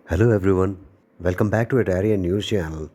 Hello everyone, welcome back to Atarion News channel.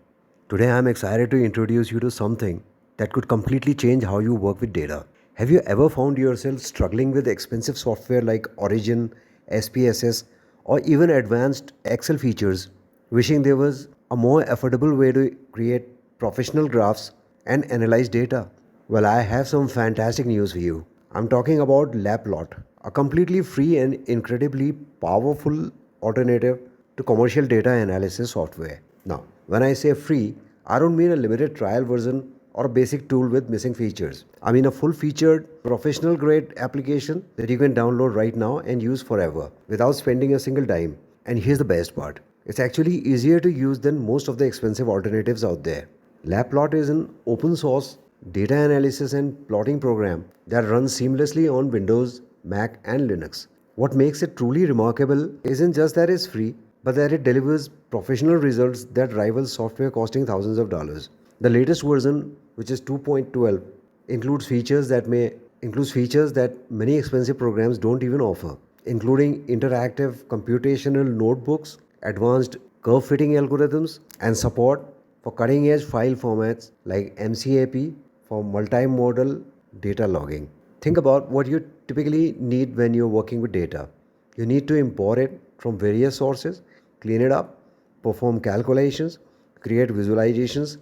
Today I am excited to introduce you to something that could completely change how you work with data. Have you ever found yourself struggling with expensive software like Origin, SPSS, or even advanced Excel features, wishing there was a more affordable way to create professional graphs and analyze data? Well, I have some fantastic news for you. I'm talking about LabPlot, a completely free and incredibly powerful alternative to commercial data analysis software. Now, when I say free, I don't mean a limited trial version or a basic tool with missing features. I mean a full featured, professional grade application that you can download right now and use forever without spending a single dime. And here's the best part, it's actually easier to use than most of the expensive alternatives out there. LabPlot is an open source data analysis and plotting program that runs seamlessly on Windows, Mac, and Linux. What makes it truly remarkable isn't just that it's free, but that it delivers professional results that rival software costing thousands of dollars. The latest version, which is 2.12, includes features that many expensive programs don't even offer, including interactive computational notebooks, advanced curve fitting algorithms, and support for cutting edge file formats like MCAP for multimodal data logging. Think about what you typically need when you're working with data. You need to import it from various sources, clean it up, perform calculations, create visualizations,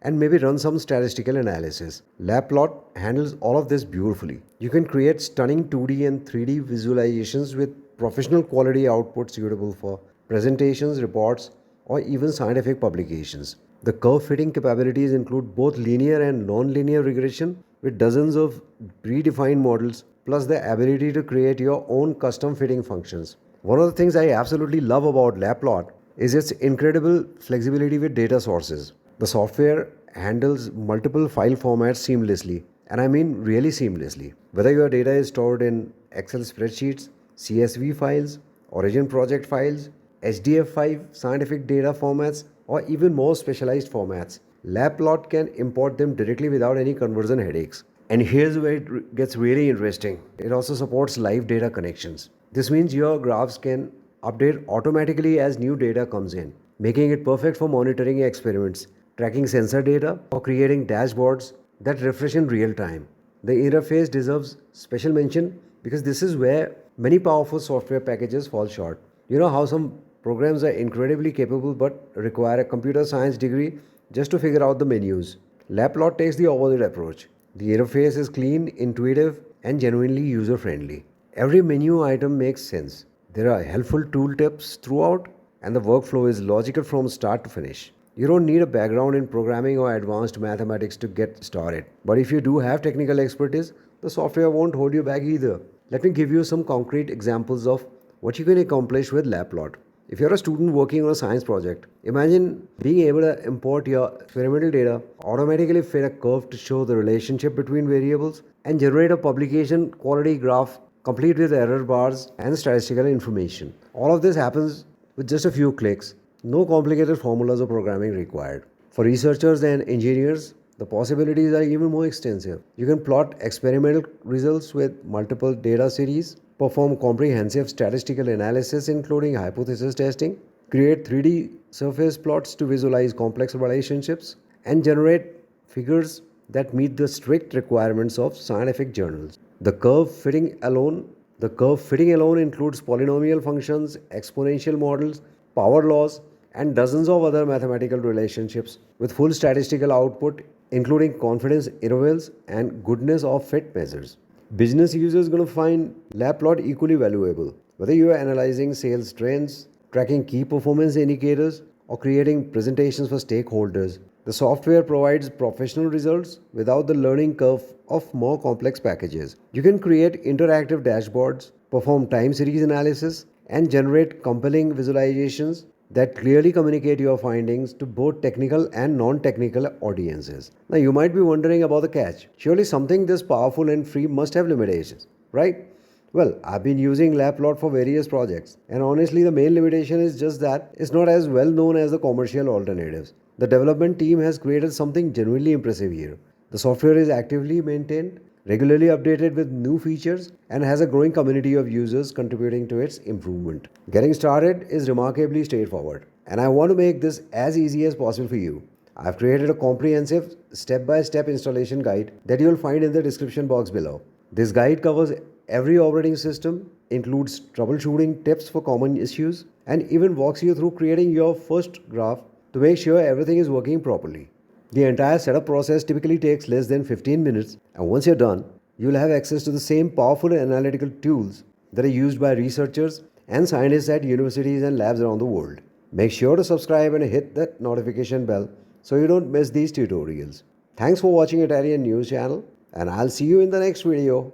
and maybe run some statistical analysis. LabPlot handles all of this beautifully. You can create stunning 2D and 3D visualizations with professional quality output suitable for presentations, reports, or even scientific publications. The curve fitting capabilities include both linear and non-linear regression with dozens of predefined models plus the ability to create your own custom fitting functions. One of the things I absolutely love about LabPlot is its incredible flexibility with data sources. The software handles multiple file formats seamlessly, and I mean really seamlessly. Whether your data is stored in Excel spreadsheets, CSV files, Origin project files, HDF5 scientific data formats, or even more specialized formats, LabPlot can import them directly without any conversion headaches. And here's where it gets really interesting. It also supports live data connections. This means your graphs can update automatically as new data comes in, making it perfect for monitoring experiments, tracking sensor data, or creating dashboards that refresh in real time. The interface deserves special mention because this is where many powerful software packages fall short. You know how some programs are incredibly capable but require a computer science degree just to figure out the menus. LabPlot takes the opposite approach. The interface is clean, intuitive, and genuinely user friendly. Every menu item makes sense. There are helpful tooltips throughout, and the workflow is logical from start to finish. You don't need a background in programming or advanced mathematics to get started. But if you do have technical expertise, the software won't hold you back either. Let me give you some concrete examples of what you can accomplish with LabPlot. If you're a student working on a science project, imagine being able to import your experimental data, automatically fit a curve to show the relationship between variables, and generate a publication quality graph complete with error bars and statistical information. All of this happens with just a few clicks, no complicated formulas or programming required. For researchers and engineers, the possibilities are even more extensive. You can plot experimental results with multiple data series, perform comprehensive statistical analysis including hypothesis testing, create 3D surface plots to visualize complex relationships, and generate figures that meet the strict requirements of scientific journals. The curve fitting alone includes polynomial functions, exponential models, power laws, and dozens of other mathematical relationships with full statistical output including confidence intervals and goodness of fit measures. Business users going to find LabPlot equally valuable. Whether you are analyzing sales trends, tracking key performance indicators, or creating presentations for stakeholders, the software provides professional results without the learning curve of more complex packages. You can create interactive dashboards, perform time series analysis, and generate compelling visualizations that clearly communicate your findings to both technical and non-technical audiences. Now you might be wondering about the catch. Surely something this powerful and free must have limitations, right? Well, I've been using LabPlot for various projects, and honestly, the main limitation is just that it's not as well known as the commercial alternatives. The development team has created something genuinely impressive here. The software is actively maintained, regularly updated with new features, and has a growing community of users contributing to its improvement. Getting started is remarkably straightforward, and I want to make this as easy as possible for you. I've created a comprehensive step by step installation guide that you'll find in the description box below. This guide covers every operating system, includes troubleshooting tips for common issues, and even walks you through creating your first graph to make sure everything is working properly. The entire setup process typically takes less than 15 minutes, and once you're done, you'll have access to the same powerful analytical tools that are used by researchers and scientists at universities and labs around the world. Make sure to subscribe and hit that notification bell so you don't miss these tutorials. Thanks for watching Atarion News channel, and I'll see you in the next video.